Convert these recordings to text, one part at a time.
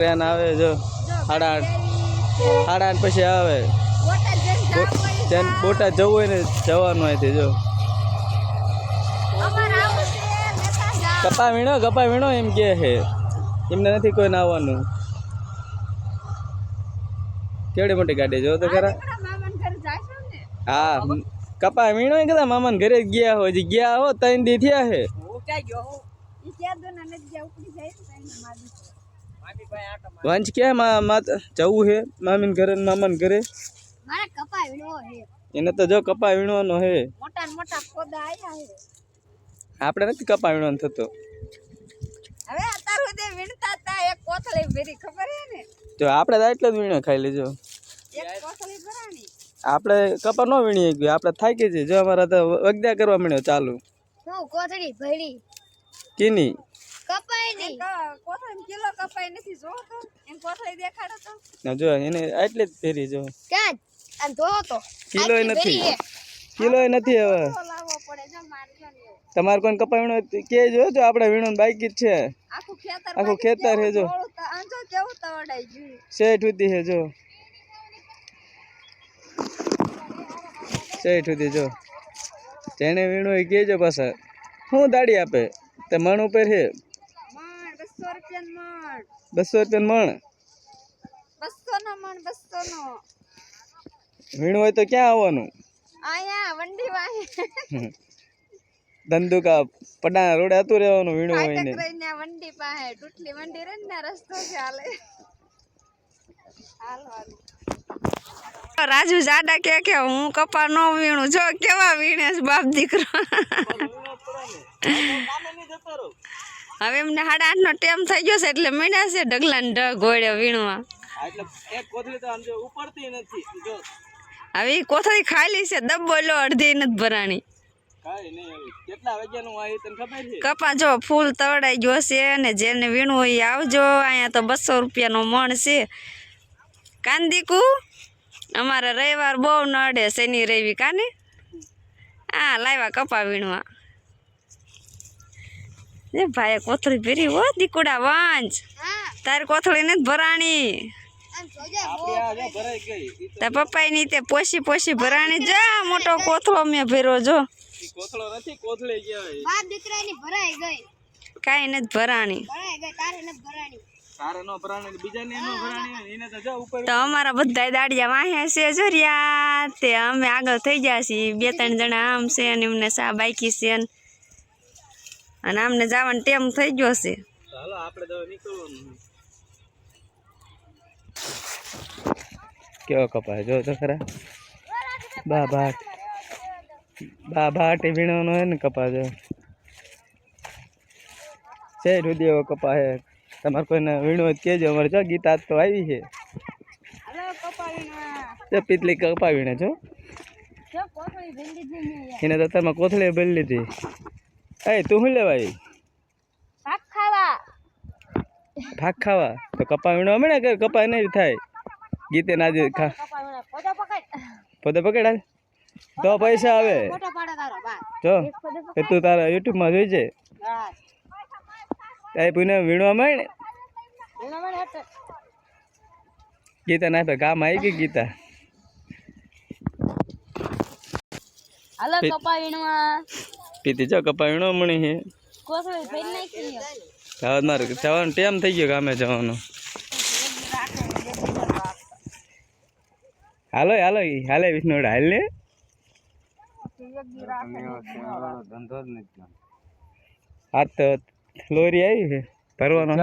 Train આવે જો 8:30 પછી આવે બોટાદ જવું હોય ને જવાનું અહીંથી જો કપા વીણો એમ કે છે એમને નથી કોઈ આવવાનું કેવડી મોટી ગાડી જો તો ખરા હા કપા વીણો કદા મામાને ઘરે ગયા હોય જે ગયા હો 3 દી થયા છે વંશ કે જવું છે મામીને ઘરે મામાને ઘરે એને તો જો કપા વીણવાનો હે આપણે નથી કપા વીણવાનો થતો હવે અત્યાર સુધી વીણતા હતા એક કોથળી ભરી ખબર હે ને તો આપણે તો એટલો જ વીણો ખાઈ લેજો એક કોથળી ભરાણી આપણે કપા નો વીણીએ ગયો આપણે થાકી જઈએ જો અમારા તો વગદા કરવા મળ્યો ચાલુ હું કોથળી ભરી કીની કપાઈની કોથળી કિલો કપાઈ નથી જો તો એમ કોથળી દેખાડો તો ના જો એને એટલે જ ફેરી જો ક્યાં આમ ધો તો કિલોય નથી હવે લાવવો પડે જો મારજો ને તમારે કોઈ કપા વીણો કે જો તો આપણે વીણો બાકી જ છે આખું ખેતર હે જો આંજો કેવું તવડાઈ ગયું શેઠ ઉધી હે જો શેઠ ઉધી જો જેને વીણો એ કેજો પાછા શું દાડી આપે તે મણ ઉપર છે મણ 200 રૂપિયા મણ 200 રૂપિયા મણ 200 નો વીણું હોય તો ક્યાં આવવાનું આયા વંડી વાહી ધંધુકા પડાના રોડે હતું રહેવાનું વીણું હોય ને વંડી પાસે ટૂટલી વંડી રે ને રસ્તો છે હાલે રાજુ જાડા કે હું કપા નો વીણું જો કેવા વીણે છે બાપ દીકરો હવે એમને 8:30 નો ટાઈમ થઈ ગયો છે એટલે મીણા છે ઢગલા ને ઢગ ગોળે વીણવા હવે કોથળી ખાલી છે ડબ્બો લો અડધી નથી ભરાણી કપા જો ફૂલ તવડાઈ ગયો છે ને જેને વીણવું હોય આવજો અહીંયા તો 200 રૂપિયાનો મણ છે કાંદીકુ અમારે રવિવાર બહુ નડે શનિ રવિ કાને હા લાવ્યા કપા વીણવા એ ભાઈ કોથળી ભરી હો દીકુડા વાંચ તારી કોથળી નથી ભરાણી તાર પપ્પા ની તે પોસી ભરાણી જા મોટો કોથળો મેં ભર્યો જો કોથળો નથી કોથળી કહેવાય બાપ દીકરાની ભરાઈ ગઈ કાઈ નથી ભરાણી ભરાઈ ગઈ તારે નથી ભરાણી તારે નો ભરાણી બીજાને નો ભરાણી એને તો જો ઉપર તો અમારા બધા દાડિયા વાહ્યા છે જોરિયા તે અમે આગળ થઈ ગયા છીએ 2-3 જણા આમ છે અને એમને સા બાકી છે અને આમને જવાનો ટાઈમ થઈ ગયો છે ચાલો આપણે તો નીકળવાનું કેવો કપાય જો તો ખરા બાટ વીણવાનો હે ને કપા જો છે રૂદીઓ કપા હે તમારે કોઈને વીણો હોય કેજો અમારે જો ગીતા તો આવી છે પીતલી કપા વીણે છો એને તો તમે કોથળી ભરી લીધી એ તું શું લેવાય ભાગ ખાવા તો કપા વીણો અમે ને કપા નહીં થાય ગીતે ના જે ખા પોતે પકડ તો પૈસા આવે જો એ તું તારા યુટ્યુબમાં જોઈજે એ પુને વીણવા માંડ ગીતા ના ગામ આવી ગઈ ગીતા હાલો કપા વીણવા પીતી જો કપા વીણવા મણી હે કોથળી ભરી નાખી મારે જવાનો ટાઈમ થઈ ગયો ગામે જવાનો હાલે વિષ્ણુડા હાલ ને આ તો લોરી આવી છે ભરવાનો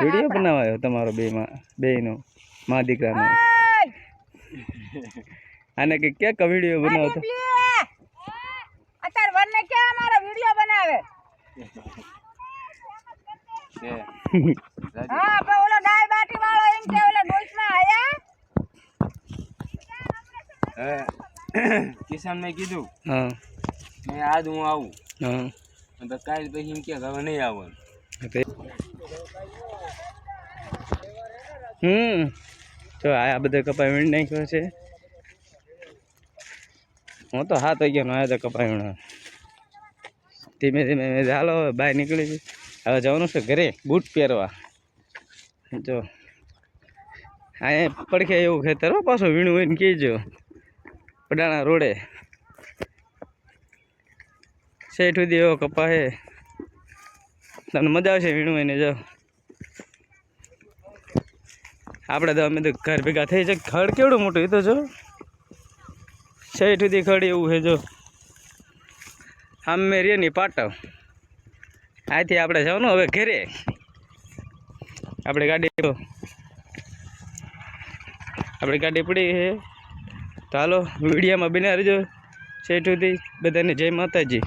વિડીયો બનાવાયો તમારો બેનો મા દીકરાનો આને કે ક્યાંક વિડીયો બનાવતો અત્યારે વરને કે અમારો વિડીયો બનાવે હા પણ ઓલો દાળ બાટી વાળો એમ કે ઓલા ડોસમાં આયા કિશન મેં કીધું હા મેં આજ હું આવું હા તો કાલ પછી એમ કે હવે નહીં આવવાનું તો આ બધા કપા વીણ નાખ્યો છે હું તો 7 વાગ્યાનો આવ્યો તો કપા વીણવા ધીમે ધીમે હાલો હવે બહાર નીકળી છે. હવે જવાનું છે ઘરે બૂટ પહેરવા. જો અહીંયા પડખે એવું ખેતર હો, પાછું વીણું હોય ને કહેજો. પડાણા રોડે શેઠ સુધી એવો કપા છે, તમને મજા આવશે વીણું હોય ને. જો આપણે તો અમે તો ઘર ભેગા થઈ જાય. ખડ કેવડું મોટું એ તો જો, શેઠ સુધી ખડ એવું છે. જો આમે રે ની પાટવ, આથી આપણે જવાનું હવે ઘરે. આપણી ગાડી પડી છે. તો હાલો વિડીયોમાં બન્યા રહેજો. શેઠ સુધી બધાને જય માતાજી.